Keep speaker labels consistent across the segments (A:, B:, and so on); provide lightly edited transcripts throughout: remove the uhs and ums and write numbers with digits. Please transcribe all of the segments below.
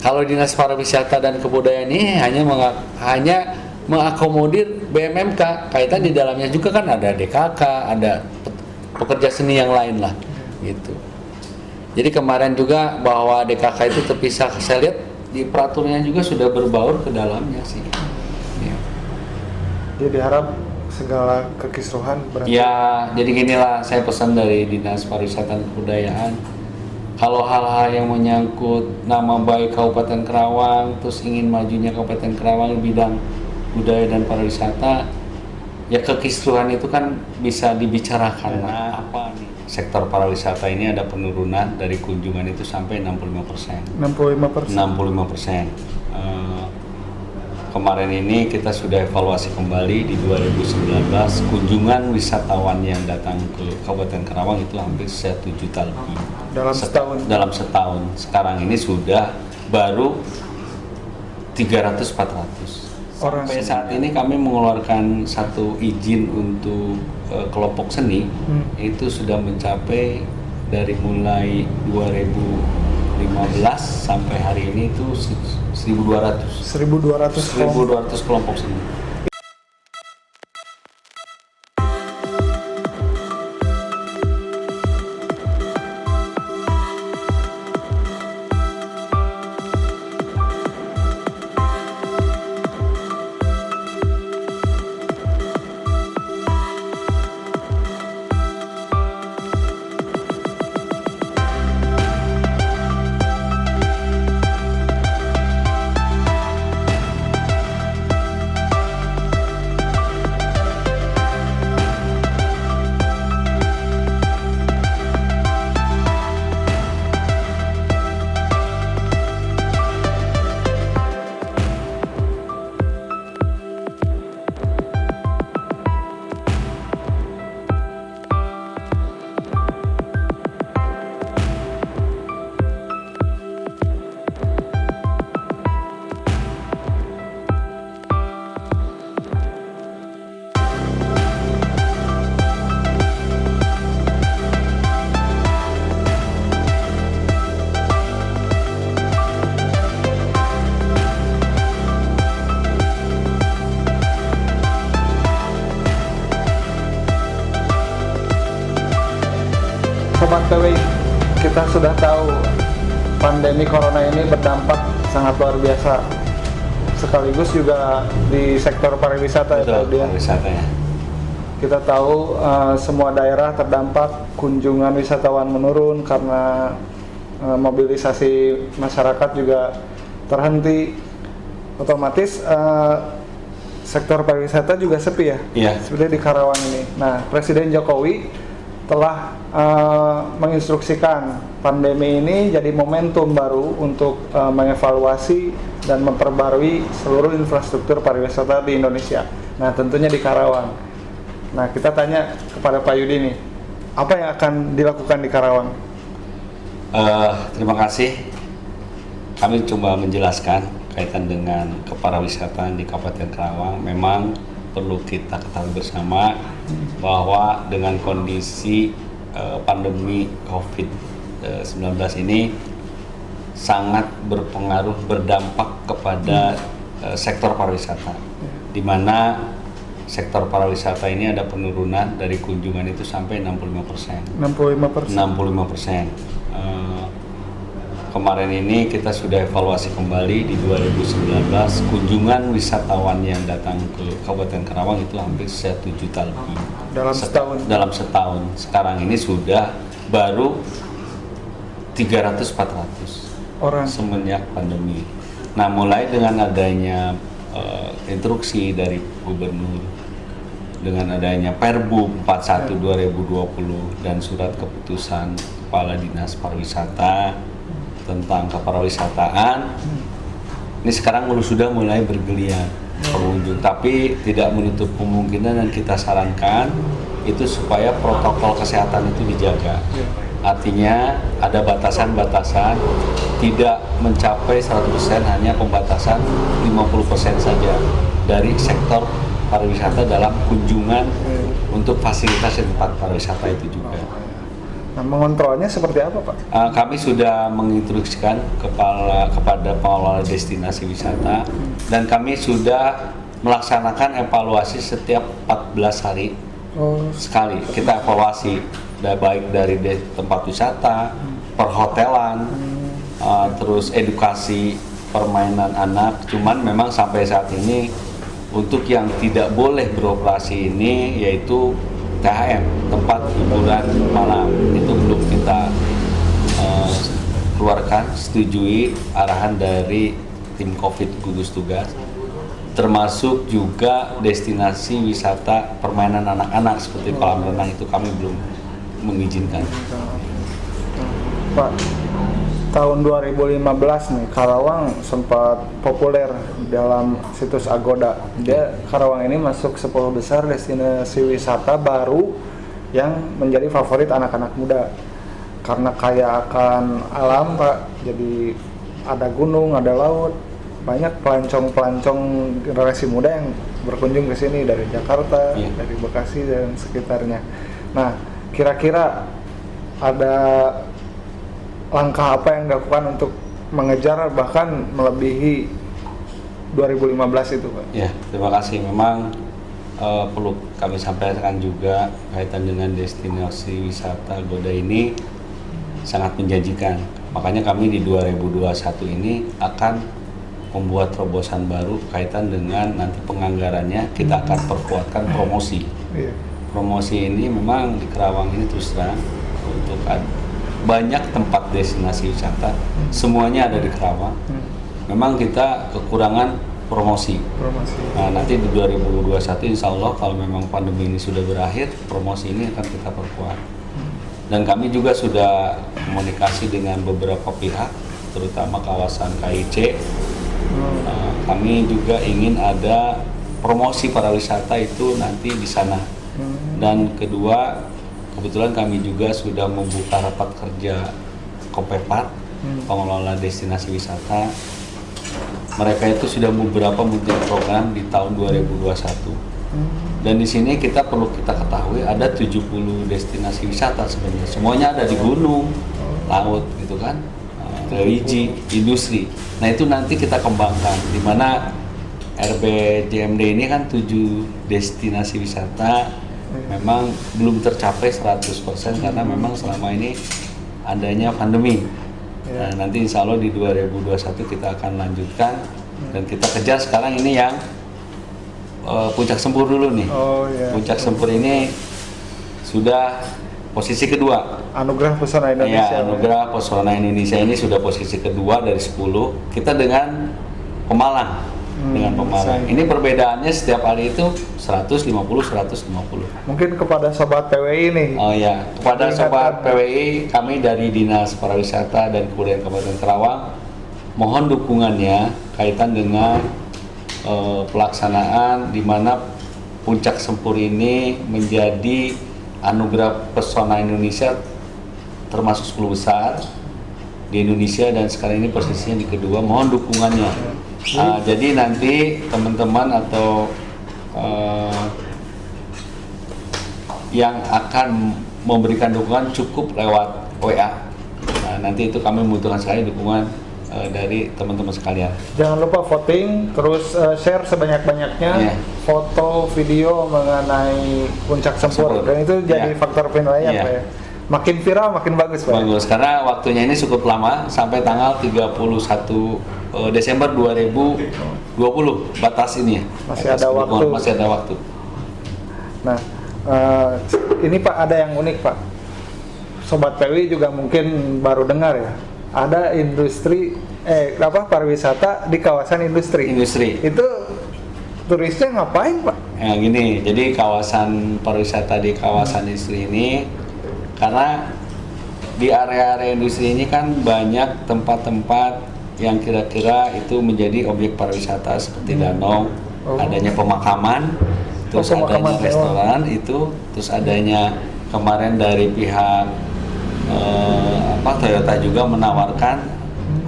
A: Kalau Dinas Pariwisata dan Kebudayaan ini hanya mengakomodir BMMK, kaitan di dalamnya juga kan ada DKK, ada pekerja seni yang lain lah, gitu. Jadi kemarin juga bahwa DKK itu terpisah, saya lihat di peraturannya juga sudah berbaur ke dalamnya sih. Ya.
B: Jadi diharap segala kekisruhan berarti.
A: Ya, jadi ginilah saya pesan dari Dinas Pariwisata dan Kebudayaan. Kalau hal-hal yang menyangkut nama baik Kabupaten Karawang, terus ingin majunya Kabupaten Karawang di bidang budaya dan pariwisata, ya kekisruhan itu kan bisa dibicarakan. Nah, apa nih? Sektor pariwisata ini ada penurunan dari kunjungan itu sampai 65%.
B: 65%.
A: 65%. Kemarin ini kita sudah evaluasi kembali di 2019, kunjungan wisatawan yang datang ke Kabupaten Karawang itu hampir 1 juta lebih. Dalam setahun. Sekarang ini sudah baru 300-400. Sampai saat ini kami mengeluarkan satu izin untuk kelompok seni, itu sudah mencapai dari mulai 2015 sampai hari ini itu 1.200 kelompok seni.
B: Sobat KW, kita sudah tahu pandemi corona ini berdampak sangat luar biasa, sekaligus juga di sektor pariwisata.
A: Betul, ya, pariwisata ya.
B: Kita tahu semua daerah terdampak, kunjungan wisatawan menurun karena mobilisasi masyarakat juga terhenti. Otomatis sektor pariwisata juga sepi ya, seperti di Karawang ini. Nah, Presiden Jokowi telah menginstruksikan pandemi ini jadi momentum baru untuk mengevaluasi dan memperbarui seluruh infrastruktur pariwisata di Indonesia. Nah, tentunya di Karawang. Nah, kita tanya kepada Pak Yudi nih, apa yang akan dilakukan di Karawang?
A: Terima kasih. Kami coba menjelaskan kaitan dengan kepariwisataan di Kabupaten Karawang. Memang perlu kita ketahui bersama bahwa dengan kondisi pandemi COVID-19 ini sangat berpengaruh, berdampak kepada sektor pariwisata, di mana sektor pariwisata ini ada penurunan dari kunjungan itu sampai 65%. 65%. Kemarin ini kita sudah evaluasi kembali di 2019, kunjungan wisatawan yang datang ke Kabupaten Karawang itu hampir 1 juta lebih. Dalam setahun. Sekarang ini sudah baru 300-400 orang semenjak pandemi. Nah, mulai dengan adanya instruksi dari Gubernur, dengan adanya Perbu 41 2020 dan surat keputusan Kepala Dinas Pariwisata tentang kepariwisataan, ini sekarang sudah mulai bergeliat pengunjung, tapi tidak menutup kemungkinan dan kita sarankan itu supaya protokol kesehatan itu dijaga. Artinya ada batasan-batasan, tidak mencapai 100%, hanya pembatasan 50% saja dari sektor pariwisata dalam kunjungan untuk fasilitas di tempat pariwisata itu juga.
B: Nah, mengontrolnya seperti apa, Pak?
A: Kami sudah menginstruksikan kepada pengelola destinasi wisata dan kami sudah melaksanakan evaluasi setiap 14 hari sekali. Kita evaluasi baik dari tempat wisata, perhotelan, terus edukasi permainan anak. Cuman memang sampai saat ini untuk yang tidak boleh beroperasi ini yaitu THM, tempat hiburan malam, itu belum kita keluarkan, setujui arahan dari tim COVID gugus tugas, termasuk juga destinasi wisata permainan anak-anak seperti kolam renang itu kami belum mengizinkan.
B: Pak, tahun 2015 nih Karawang sempat populer dalam situs Agoda. Karawang ini masuk 10 besar destinasi wisata baru yang menjadi favorit anak-anak muda. Karena kaya akan alam, Pak. Jadi ada gunung, ada laut. Banyak pelancong-pelancong generasi muda yang berkunjung ke sini dari Jakarta, dari Bekasi dan sekitarnya. Nah, kira-kira ada langkah apa yang dilakukan untuk mengejar bahkan melebihi 2015 itu, Pak?
A: Ya, terima kasih. Memang perlu kami sampaikan juga kaitan dengan destinasi wisata Agoda ini sangat menjanjikan. Makanya kami di 2021 ini akan membuat terobosan baru kaitan dengan nanti penganggarannya kita akan perkuatkan promosi. Promosi ini memang di Karawang ini terus terang untuk banyak tempat destinasi wisata, semuanya ada di Karawang. Memang kita kekurangan promosi. Nah, nanti di 2021 insya Allah kalau memang pandemi ini sudah berakhir, promosi ini akan kita perkuat. Dan kami juga sudah komunikasi dengan beberapa pihak, terutama kawasan KIC. Kami juga ingin ada promosi para wisata itu nanti di sana. Dan kedua, kebetulan kami juga sudah membuka rapat kerja Kopepat, pengelola destinasi wisata. Mereka itu sudah beberapa multi program di tahun 2021. Dan di sini kita perlu kita ketahui ada 70 destinasi wisata sebenarnya. Semuanya ada di gunung, laut gitu kan, religi, industri. Nah itu nanti kita kembangkan, di mana RBJMD ini kan 7 destinasi wisata memang belum tercapai 100% karena memang selama ini adanya pandemi. Nah, nanti insya Allah di 2021 kita akan lanjutkan dan kita kejar sekarang ini yang Puncak Sempur dulu nih. Puncak Sempur ini sudah posisi kedua.
B: Anugerah Pesona Indonesia.
A: Ya, Anugerah Pesona Indonesia ini sudah posisi kedua dari 10. Kita dengan Pemalang. Dengan Pemalang. Ini perbedaannya setiap hari itu 150.
B: Mungkin kepada sobat PWI nih.
A: Oh ya, kepada sobat PWI kami dari Dinas Pariwisata dan Kebudayaan Kabupaten Karawang mohon dukungannya kaitan dengan pelaksanaan di mana Puncak Sempur ini menjadi Anugerah Pesona Indonesia termasuk 10 besar di Indonesia dan sekarang ini posisinya di kedua. Mohon dukungannya. Jadi nanti teman-teman atau yang akan memberikan dukungan cukup lewat WA. Nanti itu kami membutuhkan sekali dukungan dari teman-teman sekalian.
B: Jangan lupa voting, terus share sebanyak-banyaknya foto, video mengenai Puncak Sempur. Dan itu jadi faktor penilaian, Pak ya. Makin viral makin bagus, Pak.
A: Bagus, karena waktunya ini cukup lama sampai tanggal 31 Desember 2020 batas ini ya.
B: Masih ada waktu. Nah, ini Pak ada yang unik, Pak. Sobat PWI juga mungkin baru dengar ya. Ada industri pariwisata di kawasan industri. Itu turisnya ngapain, Pak?
A: Ya gini, jadi kawasan pariwisata di kawasan industri ini karena di area-area industri ini kan banyak tempat-tempat yang kira-kira itu menjadi objek pariwisata seperti danau, adanya pemakaman, terus adanya restoran itu, terus adanya kemarin dari pihak Toyota juga menawarkan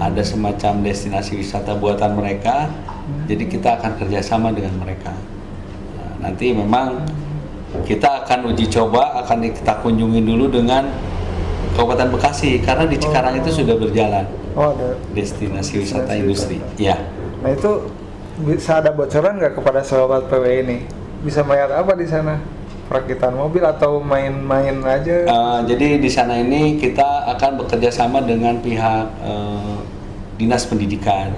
A: ada semacam destinasi wisata buatan mereka, jadi kita akan kerjasama dengan mereka. Nah, nanti memang kita akan uji coba, akan kita kunjungi dulu dengan Kabupaten Bekasi karena di Cikarang itu sudah berjalan
B: Oh, ada.
A: destinasi wisata
B: Destinasi
A: industri.
B: wisata.
A: Ya.
B: Nah itu bisa ada bocoran nggak kepada sobat PW ini? Bisa melihat apa di sana? Perakitan mobil atau main-main aja?
A: Jadi di sana ini kita akan bekerja sama dengan pihak dinas pendidikan,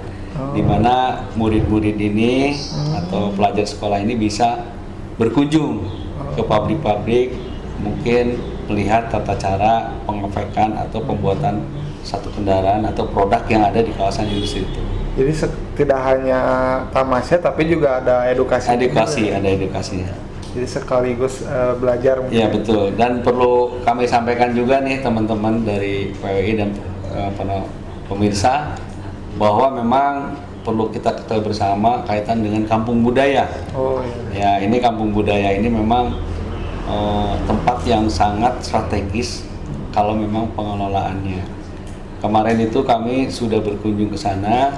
A: di mana murid-murid ini atau pelajar sekolah ini bisa berkunjung ke pabrik-pabrik, mungkin melihat tata cara pengepekan atau pembuatan satu kendaraan atau produk yang ada di kawasan industri itu.
B: Jadi tidak hanya tamasya tapi juga ada edukasi.
A: Edukasi,
B: juga, ya?
A: ada edukasinya.
B: Jadi sekaligus belajar.
A: Ya betul, dan perlu kami sampaikan juga nih teman-teman dari PWI dan pemirsa bahwa memang perlu kita ketahui bersama kaitan dengan kampung budaya.
B: Oh iya.
A: Ya, ini kampung budaya ini memang tempat yang sangat strategis kalau memang pengelolaannya. Kemarin itu kami sudah berkunjung ke sana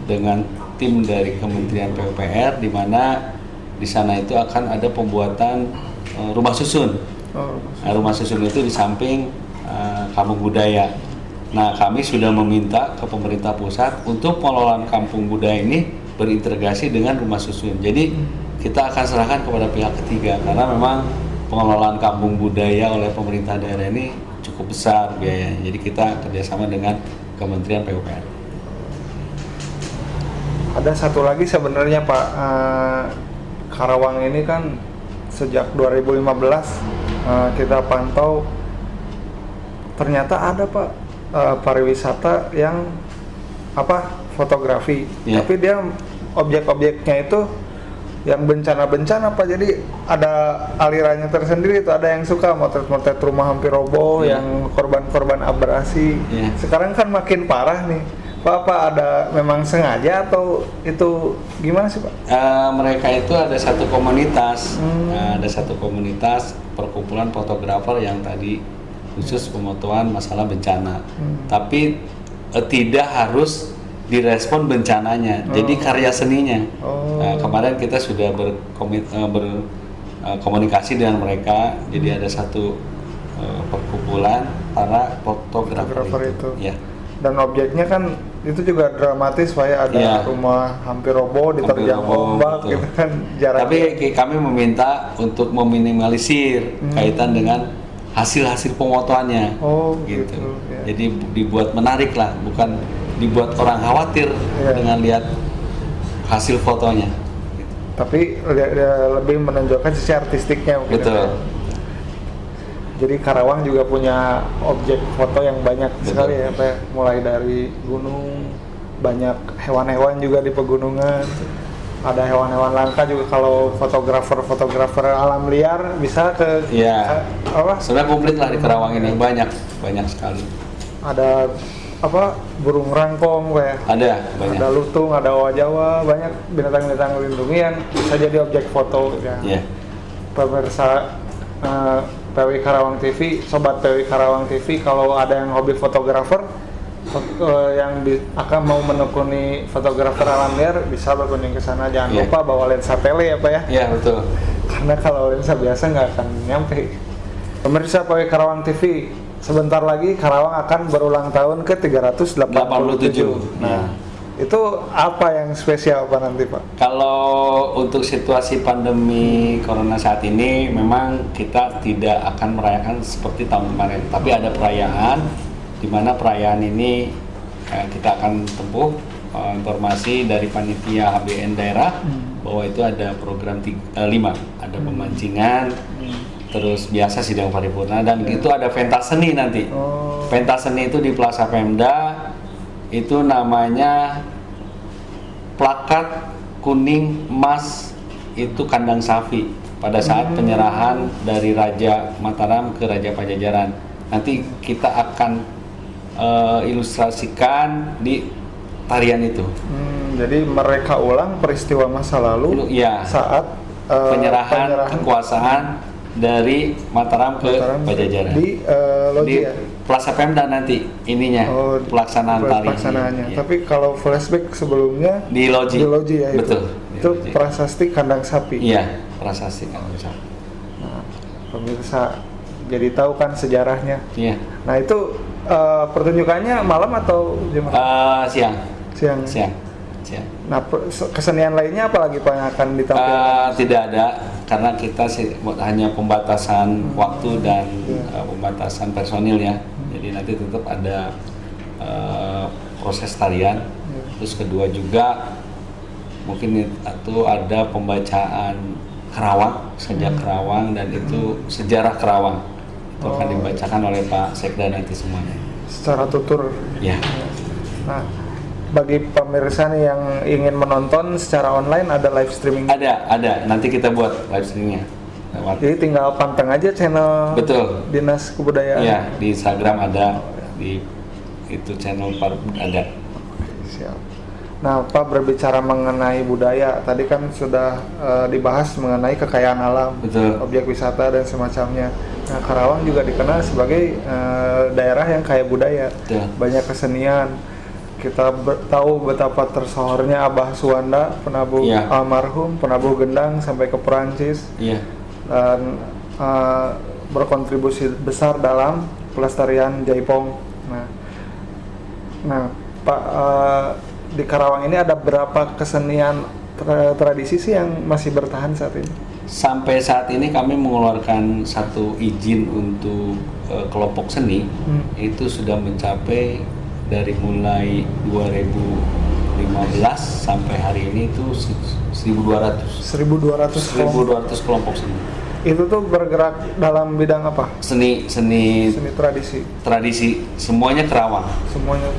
A: dengan tim dari Kementerian PUPR, di mana di sana itu akan ada pembuatan rumah susun. Nah, rumah susun itu di samping kampung budaya. Nah, kami sudah meminta ke pemerintah pusat untuk pengelolaan kampung budaya ini berintegrasi dengan rumah susun. Jadi kita akan serahkan kepada pihak ketiga karena memang pengelolaan kampung budaya oleh pemerintah daerah ini cukup besar biayanya. Jadi kita kerjasama dengan Kementerian PUPR.
B: Ada satu lagi sebenarnya Pak, Karawang ini kan sejak 2015 kita pantau ternyata ada Pak pariwisata yang fotografi, tapi dia objek-objeknya itu yang bencana-bencana Pak, jadi ada alirannya tersendiri. Itu ada yang suka motret-motret rumah hampir roboh, yang korban-korban abrasi. Sekarang kan makin parah nih Pak, ada memang sengaja atau itu gimana sih Pak?
A: Mereka itu ada satu komunitas, ada satu komunitas perkumpulan fotografer yang tadi khusus pemotoan masalah bencana. Tapi tidak harus direspon bencananya, jadi karya seninya. Kemarin kita sudah berkomunikasi dengan mereka, jadi ada satu perkumpulan para fotografer itu. Ya.
B: Dan objeknya kan itu juga dramatis Pak, ada rumah hampir roboh diterjang ombak gitu kan jaraknya.
A: Tapi kami meminta untuk meminimalisir kaitan dengan hasil-hasil pemotoannya. Gitu. Ya. Jadi dibuat menarik lah, bukan dibuat orang khawatir dengan lihat hasil fotonya. Gitu.
B: Tapi lebih menonjolkan sisi artistiknya mungkin.
A: Betul.
B: Jadi Karawang juga punya objek foto yang banyak sekali ya Pak, mulai dari gunung, banyak hewan-hewan juga di pegunungan, ada hewan-hewan langka juga. Kalau fotografer alam liar bisa ke
A: sudah komplit lah di Karawang ini, banyak sekali.
B: Ada burung rangkong kayak,
A: banyak.
B: Ada lutung, ada owa Jawa, banyak binatang-binatang dilindungi yang bisa jadi objek foto ya. Pemirsa PW Karawang TV, sobat PW Karawang TV, kalau ada yang hobi fotografer yang akan mau menekuni fotografer alam liar bisa berkunjung ke sana. Jangan lupa bawa lensa tele ya Pak ya.
A: Iya betul.
B: Karena kalau lensa biasa nggak akan nyampe. Pemirsa PW Karawang TV, sebentar lagi Karawang akan berulang tahun ke 387. Nah, itu apa yang spesial Pak nanti Pak?
A: Kalau untuk situasi pandemi corona saat ini memang kita tidak akan merayakan seperti tahun kemarin, tapi ada perayaan di mana perayaan ini kita akan tempuh informasi dari panitia HBN daerah bahwa itu ada program 5, ada pemancingan, terus biasa sidang paripurna, dan itu ada pentas seni nanti. Pentas seni itu di Plaza Pemda. Itu namanya plakat kuning emas, itu kandang sapi pada saat penyerahan dari Raja Mataram ke Raja Pajajaran. Nanti kita akan ilustrasikan di tarian itu.
B: Jadi mereka ulang peristiwa masa lalu saat
A: penyerahan kekuasaan dari Mataram ke Pajajaran
B: di loji ya?
A: Plaza Pemda nanti ininya
B: pelaksanaannya. Tapi kalau flashback sebelumnya
A: di loji
B: ya.
A: Betul.
B: Itu prasasti kandang sapi.
A: Iya, prasasti kandang sapi.
B: Nah, pemirsa, jadi tahu kan sejarahnya.
A: Iya.
B: Nah itu pertunjukannya malam atau gimana?
A: Siang.
B: Siang.
A: Siang. Siang.
B: Nah kesenian lainnya apa lagi Pak yang akan ditampilkan?
A: Tidak ada, karena kita hanya pembatasan waktu dan pembatasan personil ya. Jadi nanti tetap ada proses tarian. Terus kedua juga mungkin itu ada pembacaan Kerawang, sajak Kerawang, dan itu sejarah Kerawang. Itu akan dibacakan oleh Pak Sekda nanti semuanya.
B: Secara tutur.
A: Ya.
B: Nah, bagi pemirsa nih yang ingin menonton secara online ada live streaming?
A: Ada. Nanti kita buat live streamingnya.
B: Jadi tinggal panteng aja channel.
A: Betul.
B: Dinas Kebudayaan.
A: Iya, di Instagram ada, di itu channel ada.
B: Siap. Nah, Pak berbicara mengenai budaya, tadi kan sudah dibahas mengenai kekayaan alam,
A: Betul.
B: objek wisata dan semacamnya. Nah, Karawang juga dikenal sebagai daerah yang kaya budaya,
A: Betul.
B: banyak kesenian. Kita tahu betapa tersohornya Abah Suwanda, penabuh almarhum, penabuh gendang sampai ke Perancis, dan berkontribusi besar dalam pelestarian Jaipong. Nah, Pak, di Karawang ini ada berapa kesenian tradisi sih yang masih bertahan saat ini?
A: Sampai saat ini kami mengeluarkan satu izin untuk kelompok seni, itu sudah mencapai dari mulai 2015 sampai hari ini itu 1.200 kelompok seni.
B: Itu tuh bergerak dalam bidang apa?
A: Seni tradisi semuanya Kerawang.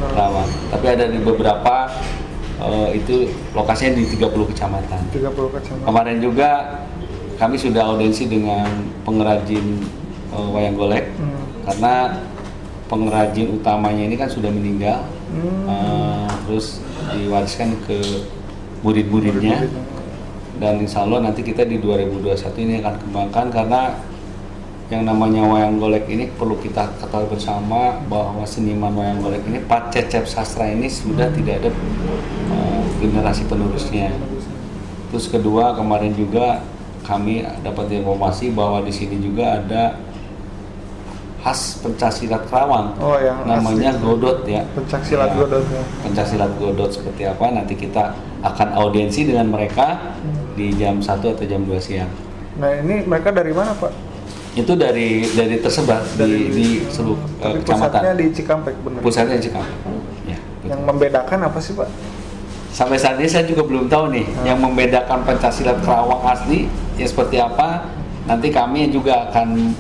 A: Kerawang. Tapi ada di beberapa itu lokasinya di 30 kecamatan. Kemarin juga kami sudah audiensi dengan pengrajin wayang golek, karena pengrajin utamanya ini kan sudah meninggal, terus diwariskan ke murid-muridnya. Dan insya Allah nanti kita di 2021 ini akan kembangkan, karena yang namanya wayang golek ini perlu kita ketahui bersama bahwa seniman wayang golek ini Pak Cecep Sastra ini sudah tidak ada generasi penerusnya. Terus kedua, kemarin juga kami dapat informasi bahwa di sini juga ada khas pencaksilat Kerawang, namanya asli. Godot ya.
B: Pencaksilat Godot ya.
A: Pencaksilat Godot seperti apa nanti kita akan audiensi dengan mereka di jam 1 atau jam 2 siang.
B: Nah ini mereka dari mana Pak?
A: Itu dari tersebar di seluruh kecamatan.
B: Pusatnya di Cikampek benar?
A: Pusatnya di Cikampek. Ya,
B: yang membedakan apa sih Pak?
A: Sampai saat ini saya juga belum tahu nih yang membedakan pencaksilat Kerawang asli ya seperti apa. Nanti kami juga akan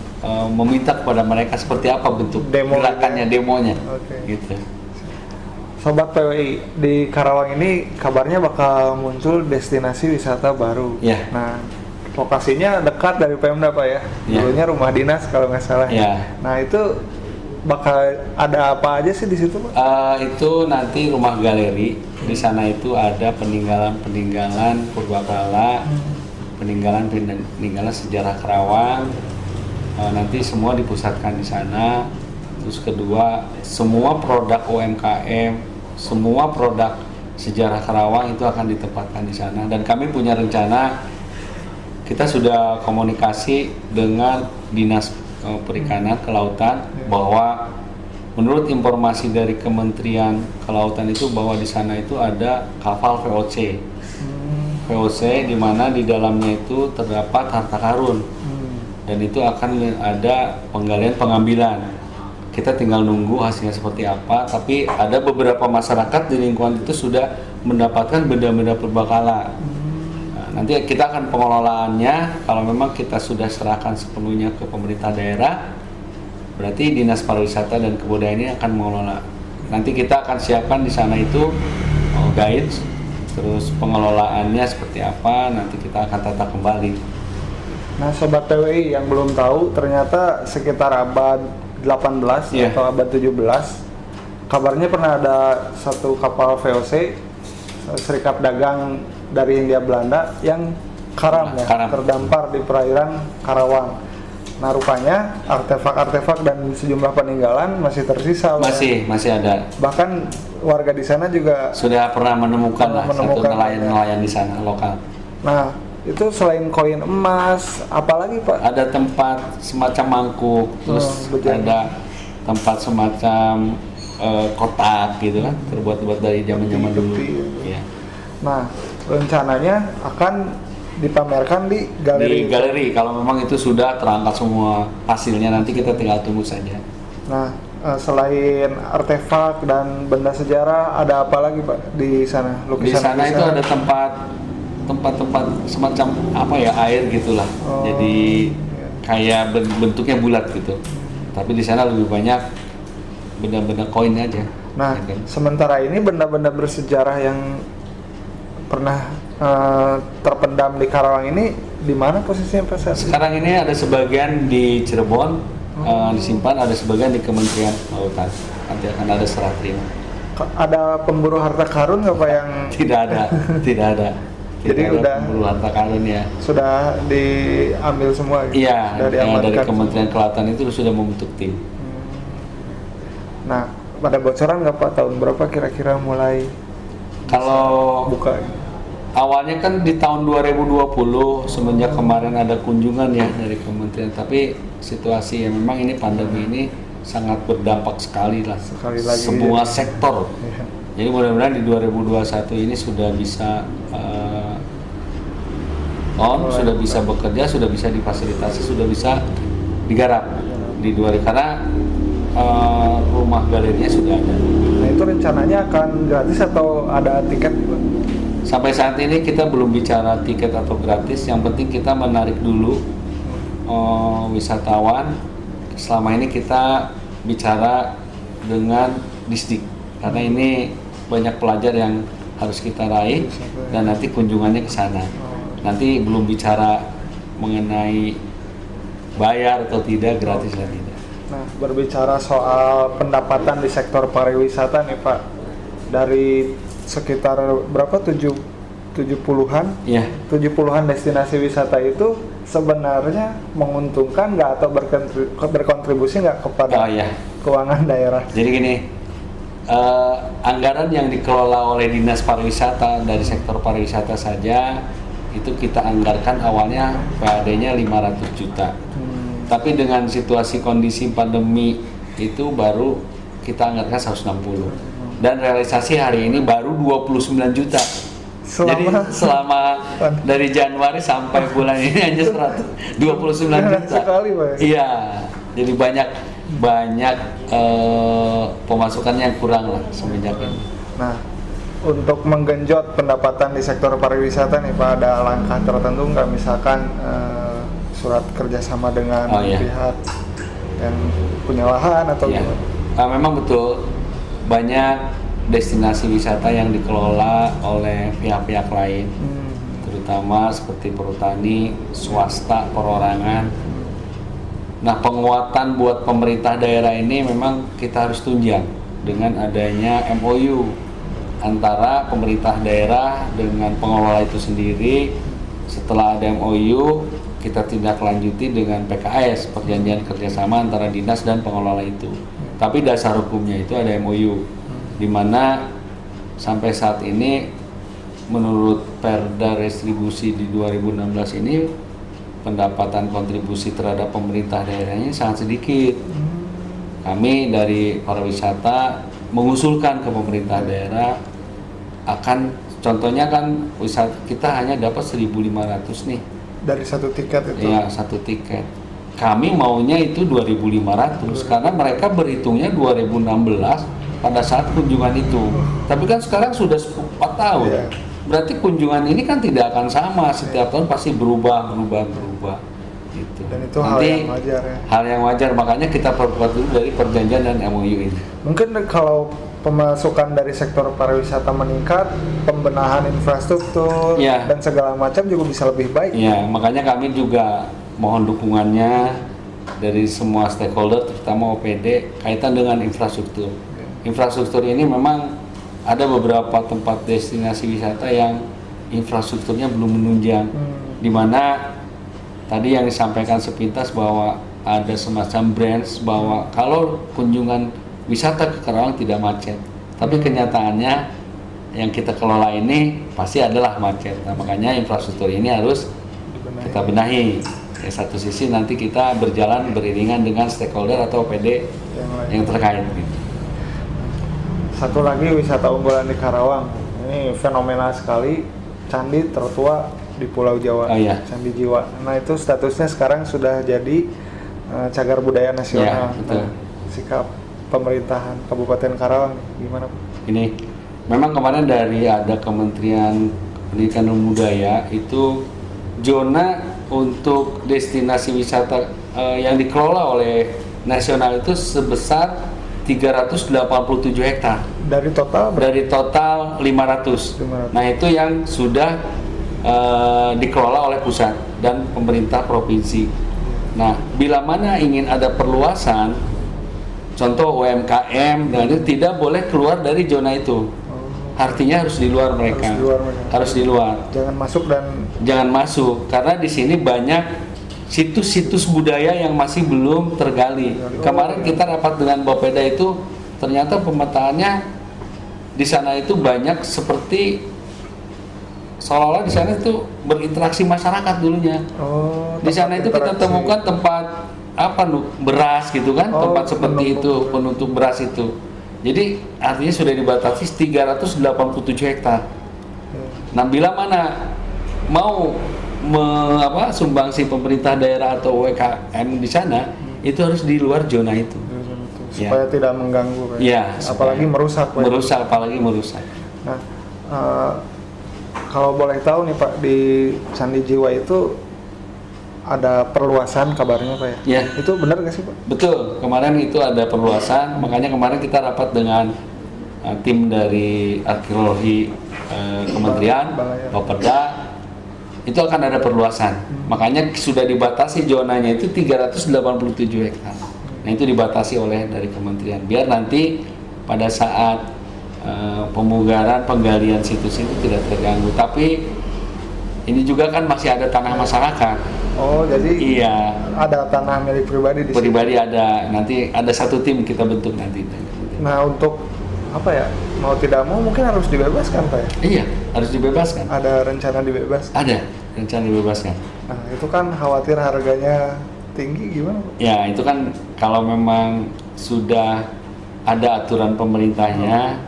A: meminta kepada mereka seperti apa bentuk gerakannya, demonya. Gitu.
B: Sobat PWI, di Karawang ini kabarnya bakal muncul destinasi wisata baru. Nah, lokasinya dekat dari Pemda Pak ya. Dulunya rumah dinas kalau nggak salah. Nah, itu bakal ada apa aja sih di situ Pak?
A: Itu nanti rumah galeri. Di sana itu ada peninggalan purbakala, peninggalan sejarah Kerawang. Nanti semua dipusatkan di sana. Terus kedua, semua produk UMKM, semua produk sejarah Kerawang itu akan ditempatkan di sana. Dan kami punya rencana, kita sudah komunikasi dengan Dinas Perikanan Kelautan bahwa menurut informasi dari Kementerian Kelautan itu bahwa di sana itu ada kapal VOC. VOC di mana di dalamnya itu terdapat harta karun. Dan itu akan ada pengambilan. Kita tinggal nunggu hasilnya seperti apa, tapi ada beberapa masyarakat di lingkungan itu sudah mendapatkan benda-benda purbakala. Nah, nanti kita akan pengelolaannya, kalau memang kita sudah serahkan sepenuhnya ke pemerintah daerah, berarti Dinas Pariwisata dan Kebudayaan ini akan mengelola. Nanti kita akan siapkan di sana itu guide, terus pengelolaannya seperti apa, nanti kita akan tata kembali.
B: Nah, Sobat PWI yang belum tahu, ternyata sekitar abad 18 atau abad 17 kabarnya pernah ada satu kapal VOC serikat dagang dari Hindia Belanda yang karam terdampar di perairan Karawang. Nah, rupanya artefak-artefak dan sejumlah peninggalan masih tersisa.
A: Masih ada.
B: Bahkan warga di sana juga
A: sudah pernah menemukan satu nelayan di sana lokal.
B: Nah, Itu selain koin emas, apalagi Pak?
A: Ada tempat semacam mangkuk, terus
B: bejana.
A: ada tempat semacam kotak gitu kan, terbuat dari zaman-zaman dulu.
B: Bukti.
A: Ya.
B: Nah, rencananya akan dipamerkan di galeri.
A: Di galeri, kalau memang itu sudah terangkat semua hasilnya, nanti kita tinggal tunggu saja.
B: Nah, selain artefak dan benda sejarah, ada apa lagi Pak di sana?
A: Di sana itu ada tempat-tempat semacam apa ya, air gitulah. Jadi kayak bentuknya bulat gitu. Tapi di sana lebih banyak benda-benda koin aja.
B: Nah,
A: ya kan?
B: sementara ini benda-benda bersejarah yang pernah terpendam di Karawang ini di mana posisinya Pak saat ini?
A: Sekarang ini ada sebagian di Cirebon disimpan, ada sebagian di Kementerian Kelautan. Nanti akan ada serah terima.
B: Ada pemburu harta karun nggak Pak yang
A: Tidak ada, tidak ada.
B: Jadi
A: Tidak ada
B: udah
A: pemburu harta karun ya.
B: sudah diambil semua gitu?
A: Iya,
B: Sudah
A: dari
B: diamankan
A: Kementerian Kelautan itu sudah membentuk tim.
B: Nah, pada bocoran nggak Pak tahun berapa kira-kira mulai
A: Kalau
B: buka?
A: awalnya kan di tahun 2020 semenjak kemarin ada kunjungan ya dari kementerian, tapi situasi yang memang ini pandemi ini sangat berdampak sekali lah.
B: Sekali lagi
A: Semua
B: ya.
A: sektor.
B: Iya.
A: Jadi mudah-mudahan di 2021 ini sudah bisa sudah bisa bekerja, sudah bisa difasilitasi, sudah bisa digarap di 2000 karena rumah galerinya sudah ada.
B: Nah, itu rencananya akan gratis atau ada tiket Pak?
A: Sampai saat ini kita belum bicara tiket atau gratis, yang penting kita menarik dulu wisatawan. Selama ini kita bicara dengan Disdik, karena ini banyak pelajar yang harus kita raih dan nanti kunjungannya ke sana. Nanti belum bicara mengenai bayar atau tidak, gratis atau tidak.
B: Nah, berbicara soal pendapatan di sektor pariwisata nih Pak, dari sekitar berapa 70-an?
A: Iya.
B: 70-an destinasi wisata itu sebenarnya menguntungkan nggak atau berkontribusi nggak kepada keuangan daerah?
A: Jadi gini, anggaran yang dikelola oleh Dinas Pariwisata dari sektor pariwisata saja itu kita anggarkan awalnya PAD-nya 500 juta. Tapi dengan situasi kondisi pandemi itu baru kita anggarkan 160. Dan realisasi hari ini baru 29 juta. Jadi selama dari Januari sampai bulan ini hanya 129 juta.
B: Sekali, Pak.
A: Iya. Jadi banyak pemasukannya yang kurang lah semenjak ini.
B: Nah, untuk menggenjot pendapatan di sektor pariwisata nih Pak, ada langkah tertentu nggak, misalkan surat kerjasama dengan pihak yang punya lahan atau gimana?
A: Memang betul banyak destinasi wisata yang dikelola oleh pihak-pihak lain, terutama seperti perhutani, swasta, perorangan. Nah, penguatan buat pemerintah daerah ini memang kita harus tunjang dengan adanya MOU antara pemerintah daerah dengan pengelola itu sendiri. Setelah ada MOU, kita tindak lanjuti dengan PKS, perjanjian kerjasama antara dinas dan pengelola itu. Tapi dasar hukumnya itu ada MOU, di mana sampai saat ini menurut Perda Restribusi di 2016 ini pendapatan kontribusi terhadap pemerintah daerahnya sangat sedikit. Kami dari pariwisata mengusulkan ke pemerintah daerah akan, contohnya kan wisata kita hanya dapat 1.500 nih
B: dari satu tiket itu.
A: Ya, satu tiket. Kami maunya itu 2.500 karena mereka berhitungnya 2016 pada saat kunjungan itu. Tapi kan sekarang sudah 4 tahun. Berarti kunjungan ini kan tidak akan sama, setiap tahun pasti berubah gitu.
B: Dan itu hal yang wajar ya.
A: Hal yang wajar, makanya kita perkuat dulu dari perjanjian dan MOU ini.
B: Mungkin kalau pemasukan dari sektor pariwisata meningkat, pembenahan infrastruktur dan segala macam juga bisa lebih baik.
A: Ya, makanya kami juga mohon dukungannya dari semua stakeholder, terutama OPD, kaitan dengan infrastruktur. Infrastruktur ini memang ada beberapa tempat destinasi wisata yang infrastrukturnya belum menunjang, di mana tadi yang disampaikan sepintas bahwa ada semacam brands bahwa kalau kunjungan wisata ke Karawang tidak macet, tapi kenyataannya yang kita kelola ini pasti adalah macet. Nah, makanya infrastruktur ini harus kita benahi. Di satu sisi nanti kita berjalan beriringan dengan stakeholder atau PD yang terkait. Gitu.
B: Satu lagi wisata unggulan di Karawang, ini fenomenal sekali, candi tertua di Pulau Jawa, Candi Jiwa. Nah itu statusnya sekarang sudah jadi cagar budaya nasional.
A: Ya, betul.
B: Nah, sikap pemerintahan Kabupaten Karawang gimana, Pak?
A: Ini memang kemarin dari ada Kementerian Pendidikan dan Budaya itu zona untuk destinasi wisata yang dikelola oleh nasional itu sebesar 387 hektar.
B: Dari total?
A: Dari total 500. Nah itu yang sudah dikelola oleh pusat dan pemerintah provinsi. Nah bila mana ingin ada perluasan, contoh UMKM, dan itu tidak boleh keluar dari zona itu. Artinya harus di luar mereka. Harus di luar. Jangan masuk karena di sini banyak situs-situs budaya yang masih belum tergali. Kemarin kita rapat dengan Bapeda itu ternyata pemetaannya di sana itu banyak seperti seolah-olah di sana itu berinteraksi masyarakat dulunya. Di sana itu kita temukan tempat beras gitu kan, tempat seperti itu, penutup beras itu. Jadi artinya sudah dibatasi 387 hektar. Nah bila mana mau sumbangsi pemerintah daerah atau UMKM di sana, itu harus di luar zona itu.
B: Supaya tidak mengganggu.
A: Apalagi merusak. Apalagi merusak.
B: Nah, kalau boleh tahu nih Pak, di Candi Jiwa itu ada perluasan kabarnya Pak ya? Itu benar nggak sih Pak?
A: Betul, kemarin itu ada perluasan, makanya kemarin kita rapat dengan tim dari arkeologi Kementerian, Bapeda, itu akan ada perluasan. Makanya sudah dibatasi zonanya itu 387 hektar. Nah itu dibatasi oleh dari kementerian biar nanti pada saat pemugaran penggalian situs itu tidak terganggu. Tapi ini juga kan masih ada tanah masyarakat.
B: Jadi
A: iya,
B: ada tanah milik pribadi di sini.
A: Pribadi ada, nanti ada satu tim kita bentuk nanti.
B: Nah untuk mau tidak mau mungkin harus dibebaskan Pak ya?
A: Iya, harus dibebaskan.
B: Ada rencana dibebaskan?
A: Ada rencana dibebaskan.
B: Nah itu kan khawatir harganya tinggi, gimana Pak?
A: Ya itu kan kalau memang sudah ada aturan pemerintahnya,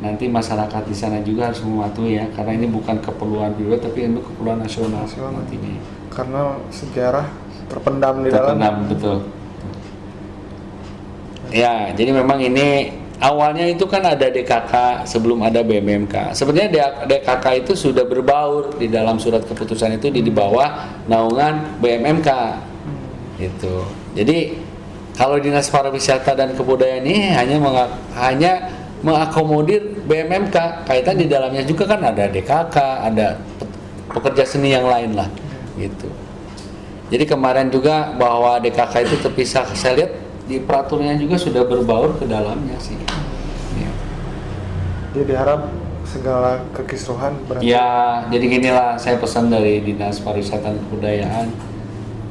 A: nanti masyarakat di sana juga harus mematuhi ya, karena ini bukan keperluan pribadi tapi untuk keperluan nasional. Nantinya.
B: Karena sejarah terpendam di dalam.
A: Betul. Ya, jadi memang ini awalnya itu kan ada DKK sebelum ada BMMK. Sebenarnya DKK itu sudah berbaur di dalam surat keputusan itu di bawah naungan BMMK. Itu. Jadi kalau Dinas Pariwisata dan Kebudayaan ini hanya mengakomodir BMMK, kaitan di dalamnya juga kan ada DKK, ada pekerja seni yang lain lah, gitu. Jadi kemarin juga bahwa DKK itu terpisah, saya lihat di peraturannya juga sudah berbaur ke dalamnya sih. Ya.
B: Jadi diharap segala kekisruhan berarti.
A: Ya, jadi ginilah saya pesan dari Dinas Pariwisata dan Kebudayaan.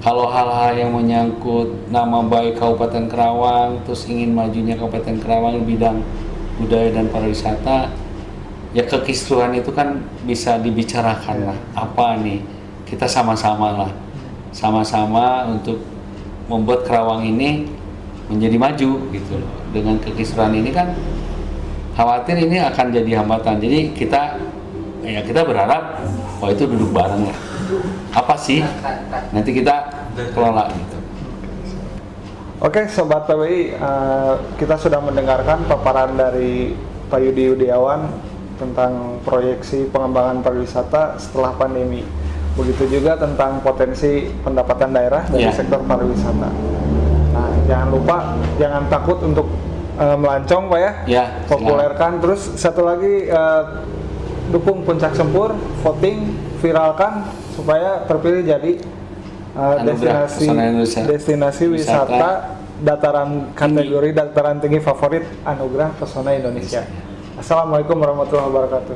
A: Kalau hal-hal yang menyangkut nama baik Kabupaten Karawang, terus ingin majunya Kabupaten Karawang di bidang budaya dan pariwisata, ya kekisruhan itu kan bisa dibicarakan lah. Apa nih? Kita sama-sama lah, sama-sama untuk membuat Karawang ini menjadi maju gitu loh. Dengan kekisruhan ini kan khawatir ini akan jadi hambatan. Jadi kita berharap itu duduk bareng lah. Apa sih? Nanti kita kelola gitu.
B: Oke, Sobat PWI, kita sudah mendengarkan paparan dari Pak Yudi Yudiawan tentang proyeksi pengembangan pariwisata setelah pandemi. Begitu juga tentang potensi pendapatan daerah dari sektor pariwisata. Nah, jangan lupa, jangan takut untuk melancong Pak ya. Populerkan. Terus satu lagi, dukung Puncak Sempur, voting, viralkan supaya terpilih jadi destinasi wisata kategori dataran tinggi favorit Anugerah Pesona Indonesia. Assalamualaikum warahmatullahi wabarakatuh.